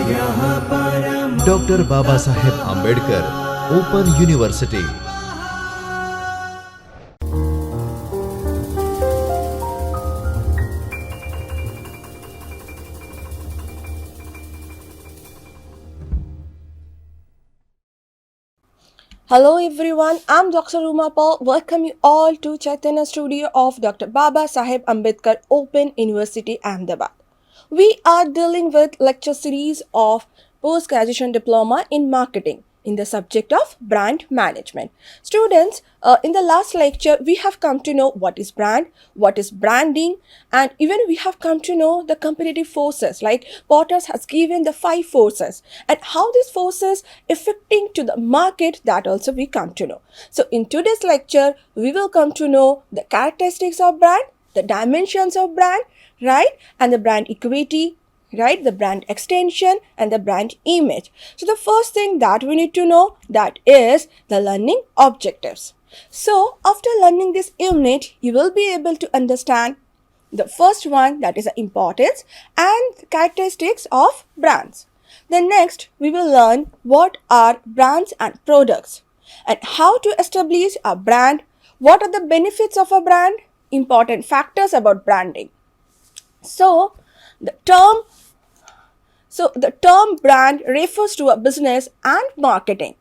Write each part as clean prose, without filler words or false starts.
Dr. Babasaheb Ambedkar Open University. Hello everyone, I'm Dr. Ruma Paul. Welcome you all to Chaitanya Studio of Dr. Babasaheb Ambedkar Open University, Ahmedabad. We are dealing with lecture series of post-graduation diploma in marketing in the subject of brand management. Students, in the last lecture, we have come to know what is brand, what is branding, and even we have come to know the competitive forces, like Potters has given the 5 forces and how these forces affecting to the market, that also we come to know. So in today's lecture, we will come to know the characteristics of brand, the dimensions of brand, right, and the brand equity, right, the brand extension and the brand image. So the first thing that we need to know, that is the learning objectives. So after learning this unit, you will be able to understand the first one, that is the importance and characteristics of brands. Then next we will learn what are brands and products and how to establish a brand, what are the benefits of a brand, important factors about branding. So the term brand refers to a business and marketing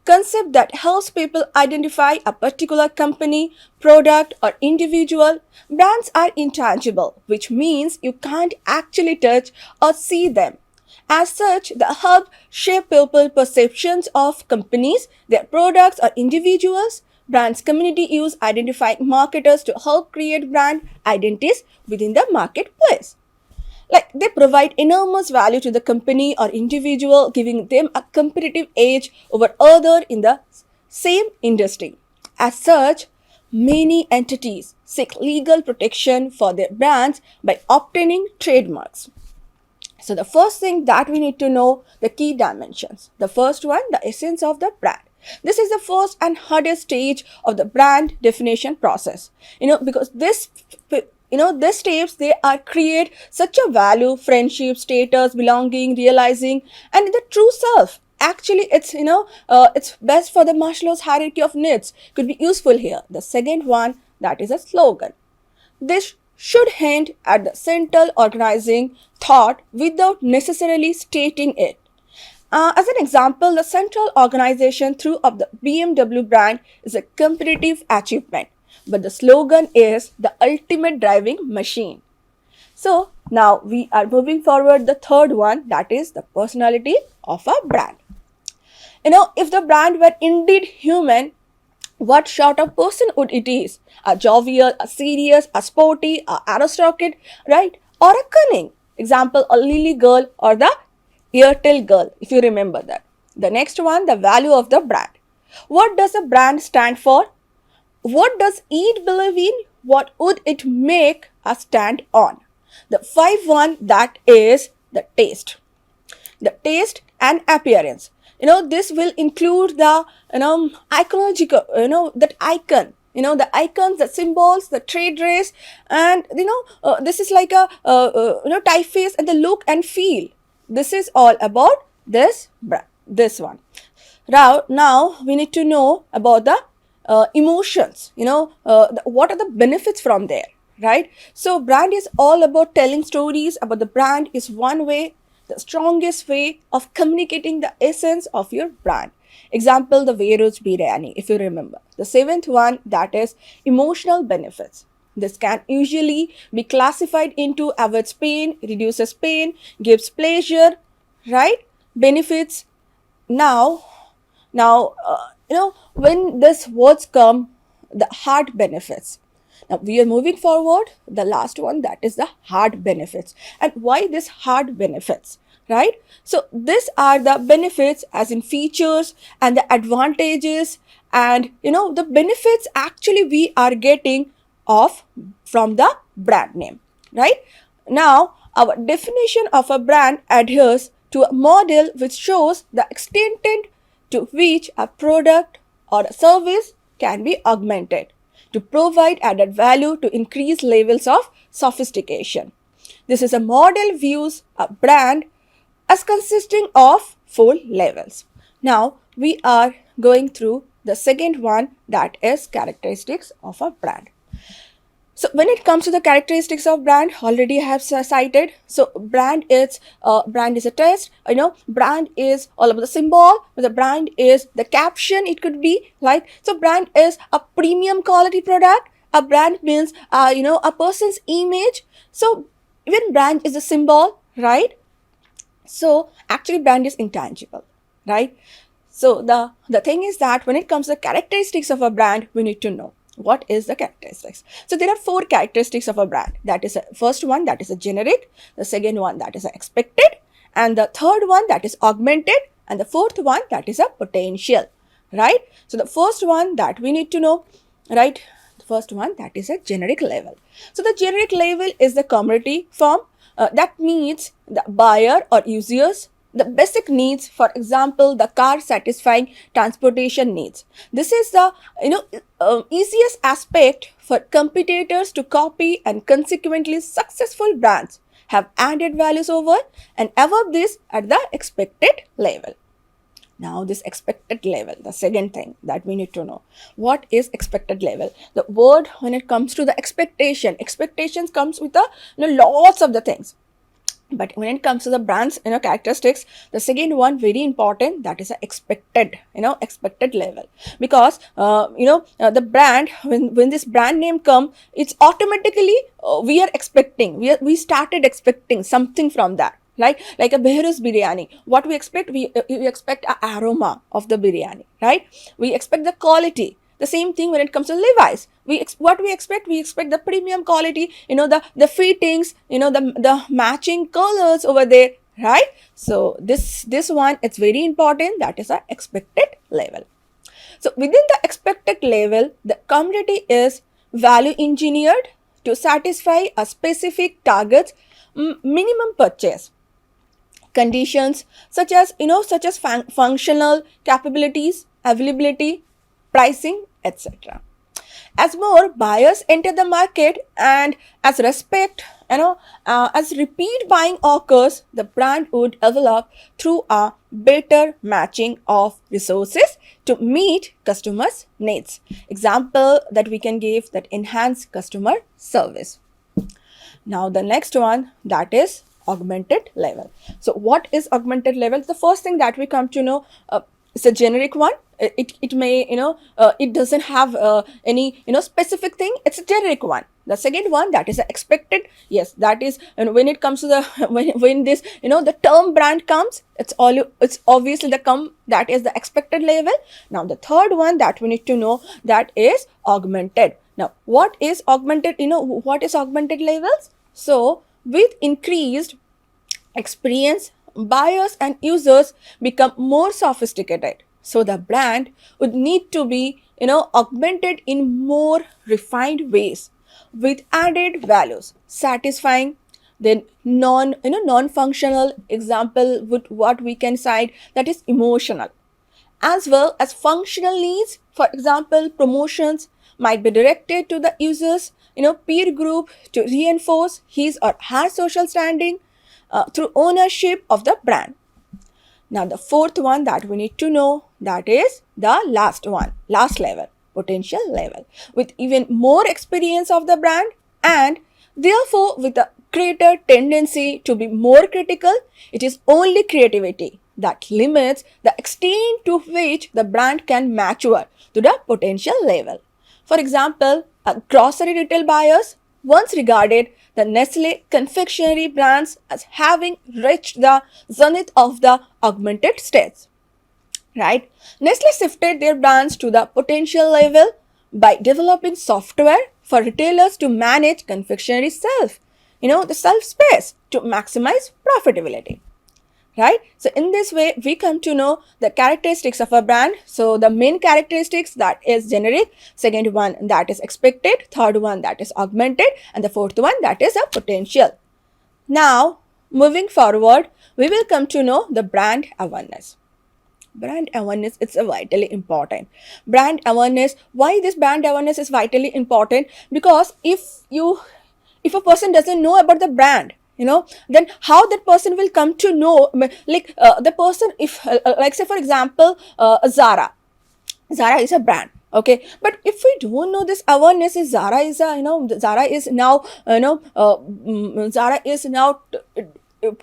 concept that helps people identify a particular company, product or individual. Brands are intangible, which means you can't actually touch or see them. As such, they help shape people's perceptions of companies, their products or individuals. Brands community use identifying marketers to help create brand identities within the marketplace. Like they provide enormous value to the company or individual, giving them a competitive edge over other in the same industry. As such, many entities seek legal protection for their brands by obtaining trademarks. So the first thing that we need to know, the key dimensions. The first one, the essence of the brand. This is the first and hardest stage of the brand definition process. Because this steps, they are create such a value, friendship, status, belonging, realizing, and the true self. Actually, it's best for the Maslow's hierarchy of needs. Could be useful here. The second one, that is a slogan. This should hint at the central organizing thought without necessarily stating it. As an example, the central organization through of the BMW brand is a competitive achievement, but the slogan is the ultimate driving machine. So now we are moving forward the third one, that is the personality of a brand. If the brand were indeed human, what sort of person would it is? A jovial, a serious, a sporty, a aristocrat, right? Or a cunning. Example, a Lily girl or the Airtel girl, if you remember that. The next one, the value of the brand. What does a brand stand for? What does it believe in? What would it make a stand on? The 5 one, that is the taste. The taste and appearance. This will include the iconological, that icon, the icons, the symbols, the trade dress, and this is like a typeface and the look and feel. This is all about this brand, this one. Now we need to know about the emotions. What are the benefits from there, right? So brand is all about telling stories about the brand is one way, the strongest way of communicating the essence of your brand. Example, the Veeroj Biryani, if you remember. The 7th one, that is emotional benefits. This can usually be classified into avoids pain, reduces pain, gives pleasure, right? Benefits. Now, when these words come, the hard benefits. Now we are moving forward, the last one, that is the hard benefits. And why this hard benefits, right? So these are the benefits as in features and the advantages and the benefits actually we are getting from the brand name, right? Now our definition of a brand adheres to a model which shows the extent to which a product or a service can be augmented to provide added value to increase levels of sophistication. This is a model views a brand as consisting of 4 levels. Now we are going through the second one, that is characteristics of a brand. So when it comes to the characteristics of brand, already I have cited. So brand is a test. Brand is all about the symbol. The brand is the caption. It could be like, so brand is a premium quality product. A brand means a person's image. So even brand is a symbol, right? So actually brand is intangible, right? So the thing is that when it comes to the characteristics of a brand, we need to know what is the characteristics. So there are 4 characteristics of a brand. That is a first one, that is a generic. The second one, that is a expected. And the third one, that is augmented. And the fourth one, that is a potential, right? So the first one that we need to know, right? The first one, that is a generic label. So the generic label is the commodity form that meets the buyer or users the basic needs. For example, the car satisfying transportation needs. This is the easiest aspect for competitors to copy, and consequently successful brands have added values over and above this at the expected level. Now this expected level, the second thing that we need to know, what is expected level? The word, when it comes to the expectations comes with lots of the things. But when it comes to the brand's characteristics, the second one very important, that is a expected level. Because the brand, when this brand name come, it's automatically we are expecting, we started expecting something from that. Like a Behrus biryani, what we expect, we expect a aroma of the biryani, right? We expect the quality. The same thing when it comes to Levi's. What we expect the premium quality, the fittings, the matching colors over there, right? So this one, it's very important, that is a expected level. So within the expected level, the commodity is value engineered to satisfy a specific target's minimum purchase conditions, such as functional capabilities, availability, pricing, etc. As more buyers enter the market and as repeat buying occurs, the brand would develop through a better matching of resources to meet customers' needs. Example that we can give, that enhance customer service. Now the next one, that is augmented level. So what is augmented level? The first thing that we come to know, it's a generic one. It may it doesn't have any specific thing. It's a generic one. The second one, that is expected. Yes, that is, and when it comes to the when this the term brand comes, it's obviously that is the expected level. Now the third one that we need to know, that is augmented. Now what is augmented? What is augmented levels? So with increased experience, buyers and users become more sophisticated. So the brand would need to be augmented in more refined ways with added values, satisfying then non-functional. Example would what we can cite, that is emotional, as well as functional needs. For example, promotions might be directed to the users peer group to reinforce his or her social standing through ownership of the brand. Now the fourth one that we need to know, that is the last level, potential level, with even more experience of the brand and therefore with a greater tendency to be more critical. It is only creativity that limits the extent to which the brand can mature to the potential level. For example, grocery retail buyers once regarded the Nestle confectionery brands as having reached the zenith of the augmented stage. Right? Nestle shifted their brands to the potential level by developing software for retailers to manage confectionery the shelf space to maximize profitability. Right? So in this way, we come to know the characteristics of a brand. So the main characteristics, that is generic, second one that is expected, third one that is augmented, and the fourth one that is a potential. Now moving forward, we will come to know the brand awareness. Brand awareness is vitally important. Brand awareness, why this brand awareness is vitally important? Because if a person doesn't know about the brand, then how that person will come to know, like the person, if like say for example, Zara is a brand, okay, but if we don't know this awareness is Zara is a, Zara is now, Zara is now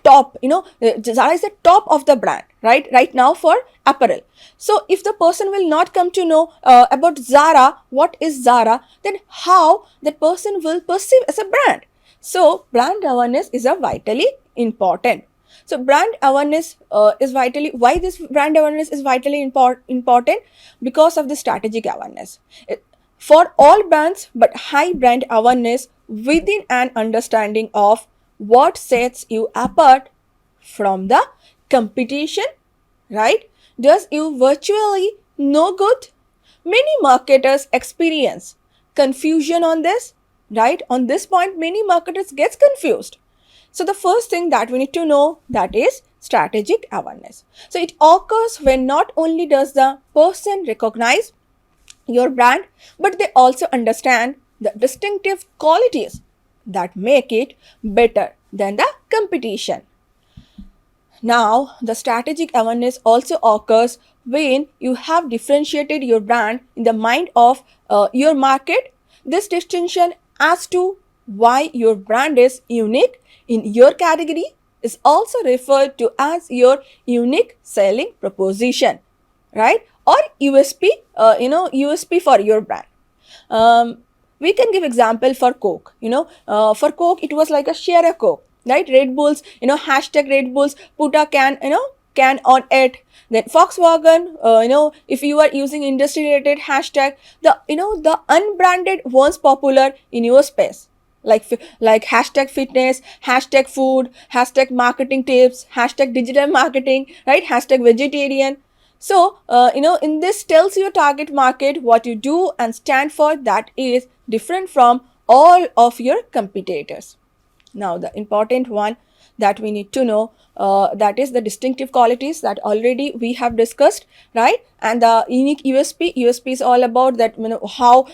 top, Zara is the top of the brand, right now for apparel. So if the person will not come to know about Zara, what is Zara, then how that person will perceive as a brand. So brand awareness is a vitally important. So brand awareness is vitally, why this brand awareness is vitally important? Because of the strategic awareness. For all brands, but high brand awareness within an understanding of what sets you apart from the competition, right? Does you virtually no good? Many marketers experience confusion on this, right? On this point, many marketers gets confused. So the first thing that we need to know, that is strategic awareness. So it occurs when not only does the person recognize your brand, but they also understand the distinctive qualities that make it better than the competition. Now, the strategic awareness also occurs when you have differentiated your brand in the mind of your market. This distinction as to why your brand is unique in your category is also referred to as your unique selling proposition, right? Or USP, USP for your brand. We can give example for Coke. For Coke, it was like a share a Coke, right? Red Bulls, hashtag Red Bulls, put a can, can on it. Then Volkswagen, if you are using industry related hashtag, the unbranded ones popular in your space, like hashtag fitness, hashtag food, hashtag marketing tips, hashtag digital marketing, right? Hashtag vegetarian. So, in this tells your target market what you do and stand for, that is different from all of your competitors. Now, the important one that we need to know, that is the distinctive qualities that already we have discussed, right? And the unique USP is all about that, how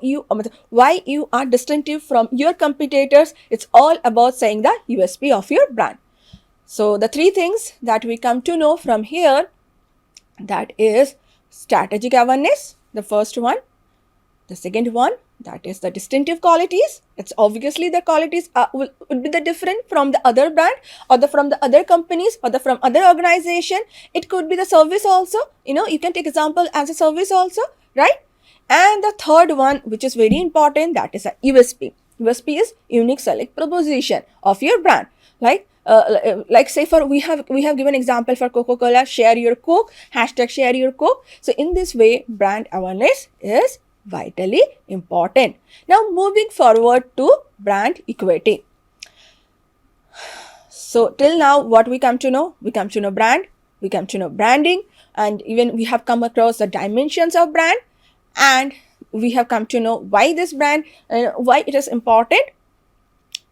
you, why you are distinctive from your competitors. It's all about saying the USP of your brand. So, the three things that we come to know from here, that is strategic awareness, the first one. The second one, that is the distinctive qualities. It's obviously the qualities would be the different from the other brand or from the other companies or from other organization. It could be the service also. You can take example as a service also, right? And the third one, which is very important, that is a USP. USP is unique selling proposition of your brand. Like say for we have given example for Coca-Cola, share your Coke, hashtag share your Coke. So in this way, brand awareness is vitally important. Now moving forward to brand equity. So till now, what we come to know? We come to know brand, we come to know branding, and even we have come across the dimensions of brand, and we have come to know why this brand, why it is important.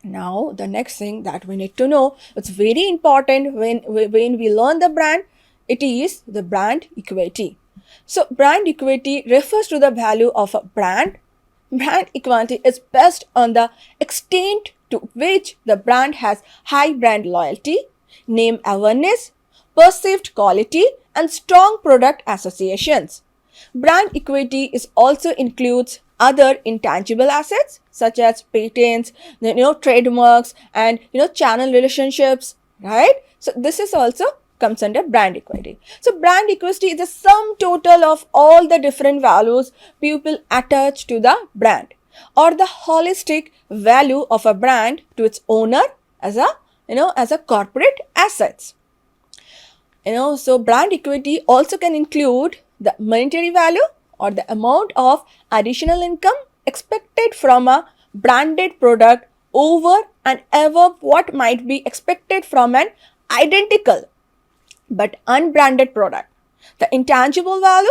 Now, the next thing that we need to know, it's very important when we learn the brand, it is the brand equity. So, brand equity refers to the value of a brand. Brand equity is based on the extent to which the brand has high brand loyalty, name awareness, perceived quality, and strong product associations. Brand equity is also includes other intangible assets such as patents, trademarks, and channel relationships, right? So this is also comes under brand equity. So brand equity is the sum total of all the different values people attach to the brand, or the holistic value of a brand to its owner as a corporate assets. So brand equity also can include the monetary value or the amount of additional income expected from a branded product over and above what might be expected from an identical but unbranded product. The intangible value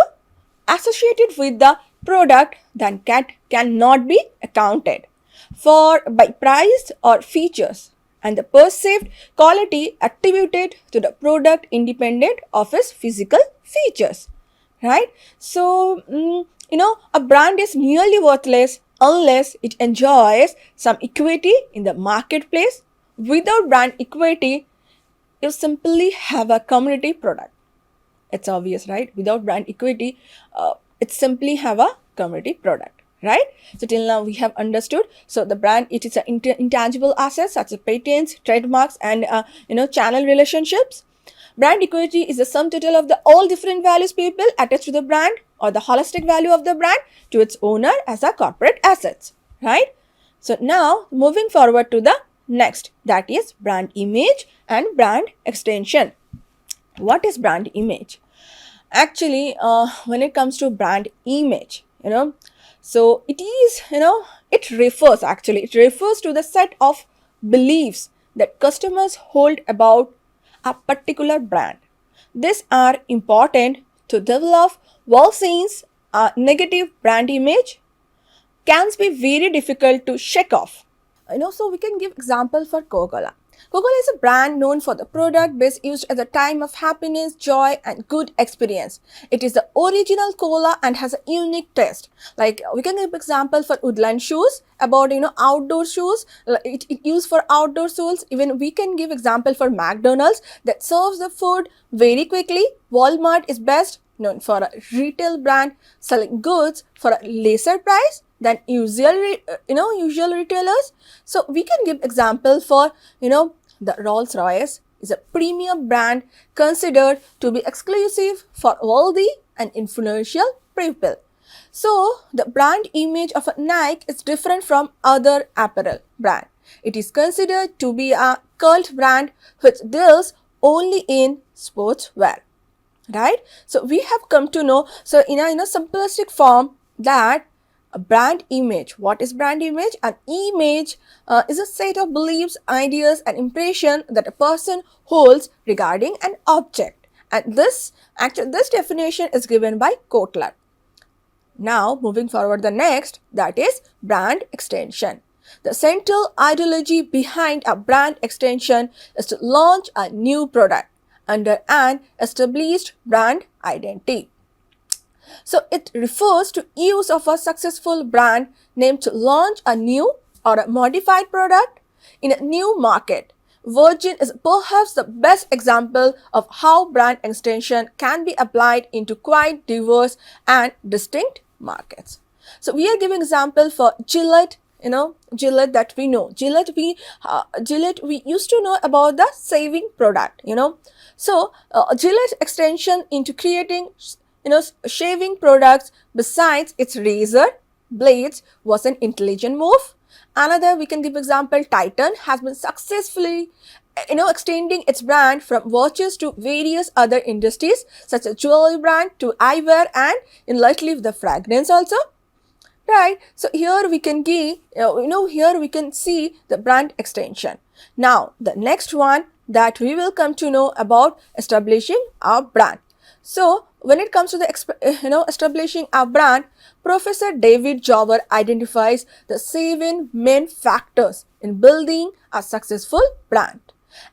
associated with the product then cannot be accounted for by price or features, and the perceived quality attributed to the product independent of its physical features, right? So, a brand is nearly worthless unless it enjoys some equity in the marketplace Without brand equity, you simply have a commodity product. It's obvious, right? Without brand equity, it simply have a commodity product, right? So till now we have understood. So the brand, it is an intangible assets such as patents, trademarks, and channel relationships. Brand equity is the sum total of the all different values people attach to the brand, or the holistic value of the brand to its owner as a corporate assets, right? So now moving forward to the next, that is brand image and brand extension. What is brand image? Actually, when it comes to brand image, so it is, it refers to the set of beliefs that customers hold about a particular brand. These are important to develop well, since a negative brand image can be very difficult to shake off. So we can give example for Coca-Cola. Coca-Cola is a brand known for the product base used at the time of happiness, joy, and good experience. It is the original cola and has a unique taste. Like we can give example for Woodland shoes, about outdoor shoes. It used for outdoor shoes. Even we can give example for McDonald's that serves the food very quickly. Walmart is best known for a retail brand selling goods for a lesser price than usual retailers. So we can give example for the Rolls-Royce is a premium brand considered to be exclusive for wealthy and influential people. So the brand image of a Nike is different from other apparel brand. It is considered to be a cult brand which deals only in sportswear, right? So we have come to know, so in a simplistic form, that a brand image. What is brand image? An image is a set of beliefs, ideas, and impression that a person holds regarding an object. And this definition is given by Kotler. Now, moving forward, the next, that is brand extension. The central ideology behind a brand extension is to launch a new product under an established brand identity. So it refers to use of a successful brand name to launch a new or a modified product in a new market. Virgin is perhaps the best example of how brand extension can be applied into quite diverse and distinct markets. So we are giving example for Gillette. Gillette that we know. Gillette we used to know about the saving product. So Gillette extension into creating shaving products besides its razor blades was an intelligent move. Another, we can give example, Titan has been successfully extending its brand from watches to various other industries such as jewelry brand to eyewear, and in lately the fragrance also, right? So here we can give here we can see the brand extension. Now the next one that we will come to know about establishing our brand. So when it comes to the establishing a brand, Professor David Jower identifies the 7 main factors in building a successful brand,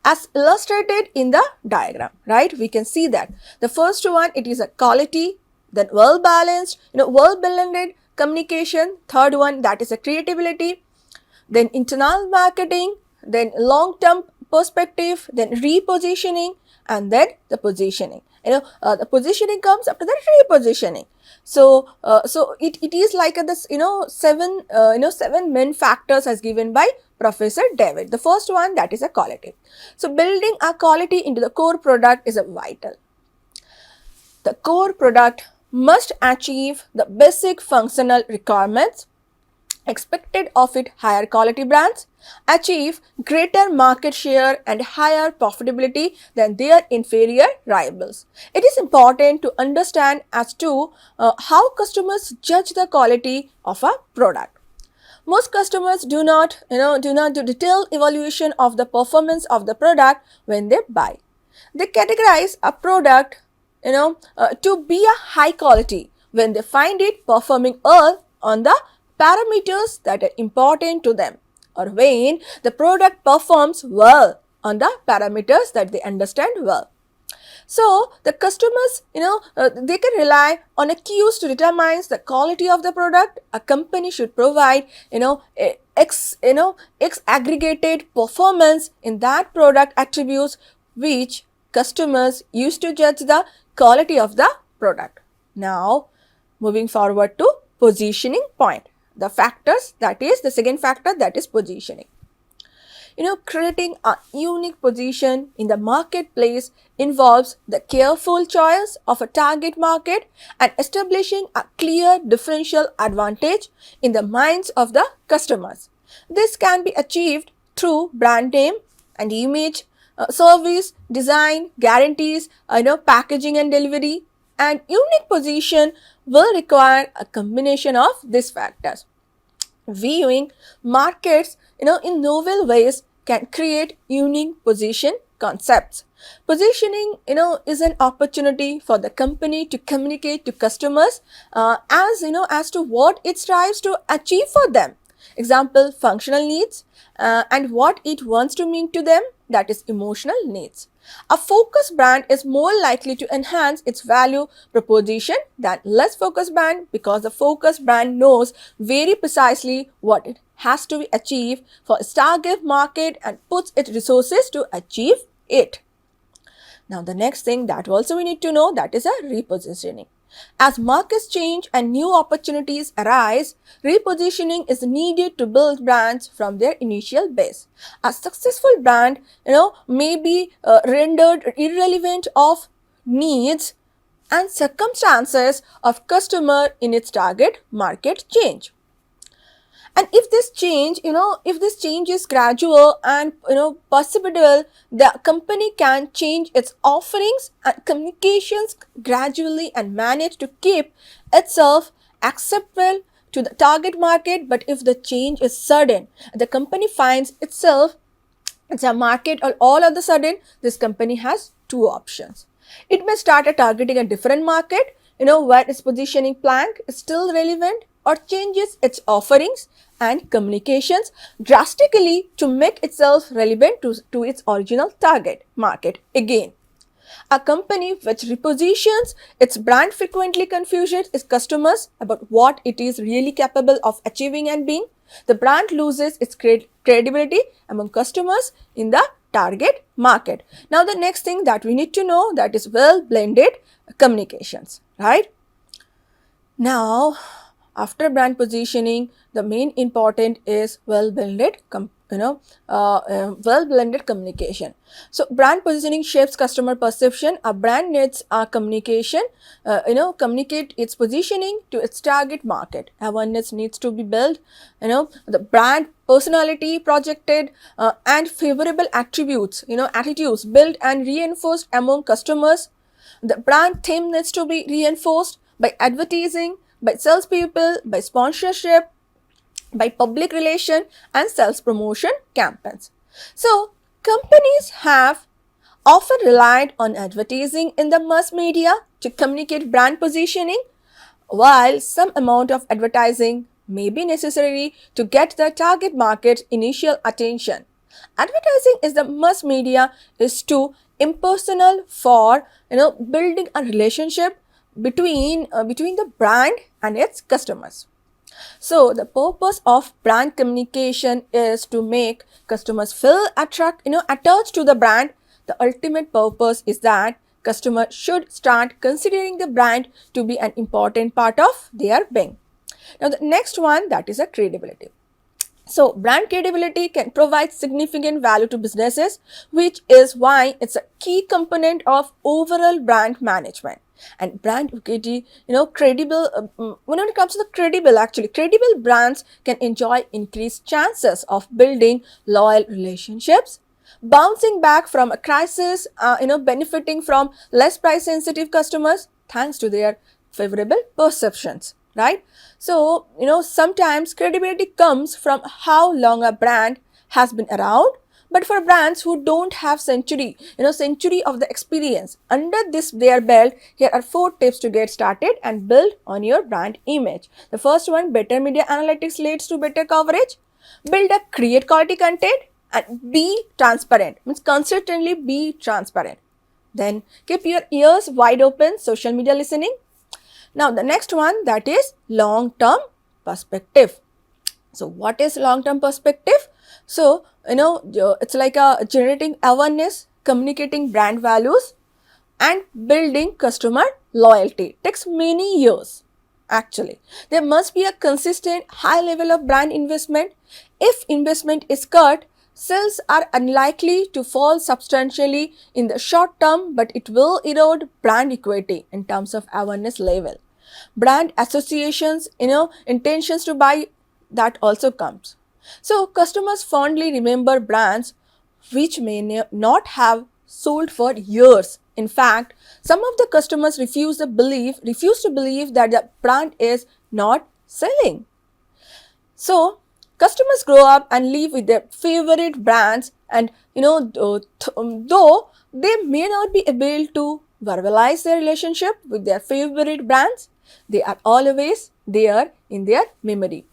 as illustrated in the diagram, right? We can see that the first one, it is a quality, then well balanced, well blended communication. Third one, that is a creativity, then internal marketing, then long term perspective, then repositioning, and then the positioning. The positioning comes after the repositioning. So it is like this 7 main factors as given by Professor David. The first one, that is a quality. So building a quality into the core product is a vital. The core product must achieve the basic functional requirements expected of it. Higher quality brands achieve greater market share and higher profitability than their inferior rivals. It is important to understand as to how customers judge the quality of a product. Most customers do not do detailed evaluation of the performance of the product when they buy. They categorize a product to be a high quality when they find it performing well on the parameters that are important to them, or when the product performs well on the parameters that they understand well. So the customers, they can rely on a cues to determine the quality of the product. A company should provide, X aggregated performance in that product attributes which customers use to judge the quality of the product. Now, moving forward to positioning point. The factors, that is the second factor, that is positioning. Creating a unique position in the marketplace involves the careful choice of a target market and establishing a clear differential advantage in the minds of the customers. This can be achieved through brand name and image, service, design, guarantees, packaging and delivery. And unique position will require a combination of these factors. Viewing markets, in novel ways can create unique position concepts. Positioning, is an opportunity for the company to communicate to customers as to what it strives to achieve for them. Example, functional needs and what it wants to mean to them, that is emotional needs. A focused brand is more likely to enhance its value proposition than less focused brand, because the focused brand knows very precisely what it has to be achieved for its target market and puts its resources to achieve it. Now the next thing that also we need to know, that is a repositioning. As markets change and new opportunities arise, repositioning is needed to build brands from their initial base. A successful brand, may be rendered irrelevant of needs and circumstances of customer in its target market change. And if this change, is gradual and, possible, the company can change its offerings and communications gradually and manage to keep itself acceptable to the target market. But if the change is sudden, the company finds itself it's a market all of a sudden, this company has two options. It may start targeting a different market, where its positioning plank is still relevant, or changes its offerings and communications drastically to make itself relevant to its original target market again. A company which repositions its brand frequently confuses its customers about what it is really capable of achieving and being. The brand loses its credibility among customers in the target market. Now the next thing that we need to know, that is well blended communications, right? Now, after brand positioning, the main important is well blended communication. So brand positioning shapes customer perception. A brand needs a communication, communicate its positioning to its target market. Awareness needs to be built, the brand personality projected and favorable attributes, attitudes built and reinforced among customers. The brand theme needs to be reinforced by advertising, by salespeople, by sponsorship, by public relation and sales promotion campaigns. So, companies have often relied on advertising in the mass media to communicate brand positioning, while some amount of advertising may be necessary to get the target market's initial attention. Advertising is the mass media is too impersonal for building a relationship between the brand and its customers. So the purpose of brand communication is to make customers feel attached to the brand. The ultimate purpose is that customers should start considering the brand to be an important part of their being. Now the next one, that is a credibility. So brand credibility can provide significant value to businesses, which is why it's a key component of overall brand management. And brand equity, credible, when it comes to the credible brands can enjoy increased chances of building loyal relationships, bouncing back from a crisis, benefiting from less price sensitive customers thanks to their favorable perceptions, right? So, sometimes credibility comes from how long a brand has been around. But for brands who don't have century of the experience under their belt, here are 4 tips to get started and build on your brand image. The first one, better media analytics leads to better coverage. Create quality content and be transparent. Means consistently be transparent. Then keep your ears wide open, social media listening. Now the next one, that is long-term perspective. So what is long-term perspective? So, it's like generating awareness, communicating brand values, and building customer loyalty. It takes many years actually. There must be a consistent high level of brand investment. If investment is cut, sales are unlikely to fall substantially in the short term, but it will erode brand equity in terms of awareness level. Brand associations, intentions to buy, that also comes. So customers fondly remember brands which may not have sold for years. In fact, some of the customers refuse to believe that the brand is not selling. So customers grow up and live with their favorite brands, and though they may not be able to verbalize their relationship with their favorite brands, they are always there in their memory.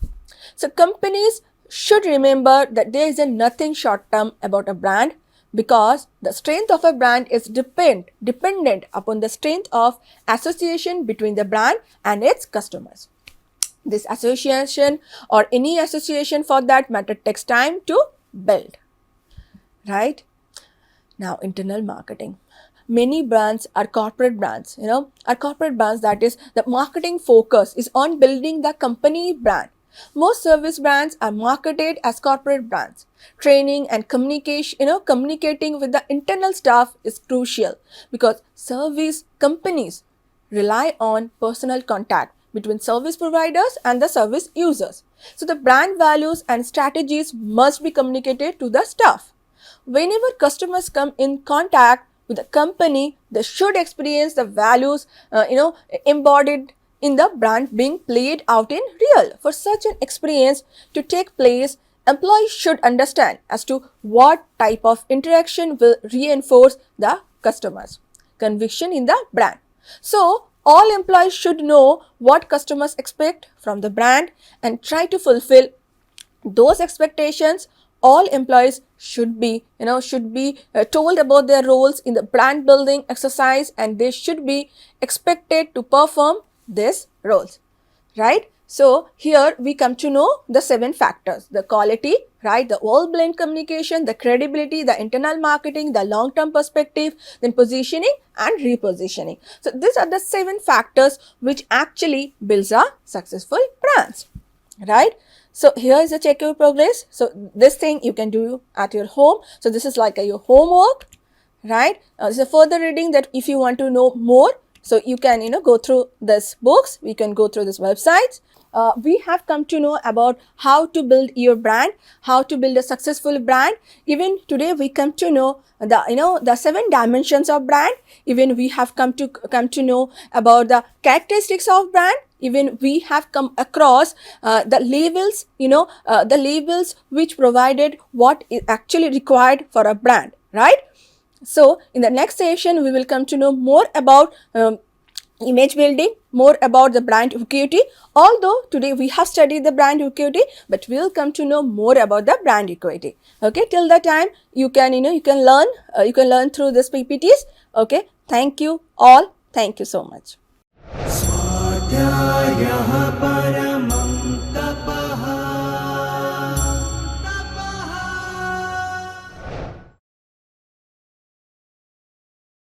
So companies should remember that there is nothing short term about a brand, because the strength of a brand is dependent upon the strength of association between the brand and its customers. This association, or any association for that matter, takes time to build, right? Now, internal marketing. Many brands are corporate brands, that is, the marketing focus is on building the company brand. Most service brands are marketed as corporate brands. Training and communicating with the internal staff is crucial, because service companies rely on personal contact between service providers and the service users. So the brand values and strategies must be communicated to the staff. Whenever customers come in contact with the company, they should experience the values, embodied in the brand being played out in real. For such an experience to take place, employees should understand as to what type of interaction will reinforce the customers' conviction in the brand. So, all employees should know what customers expect from the brand and try to fulfill those expectations. All employees should be told about their roles in the brand building exercise, and they should be expected to perform these roles, right? So here we come to know the 7 factors: the quality, right, the whole blend communication, the credibility, the internal marketing, the long-term perspective, then positioning and repositioning. So these are the 7 factors which actually builds a successful brands, right? So here is a check your progress. So this thing you can do at your home. So this is like your homework, right? This is a further reading that if you want to know more, so you can go through this books, we can go through this websites. We have come to know about how to build your brand, how to build a successful brand. Even today we come to know the 7 dimensions of brand. Even we have come to know about the characteristics of brand. Even we have come across the labels, the labels which provided what is actually required for a brand, right? So in the next session we will come to know more about image building, more about the brand equity. Although today we have studied the brand equity, but we will come to know more about the brand equity. Okay, till that time you can learn through this PPTs. Okay, thank you all. Thank you so much.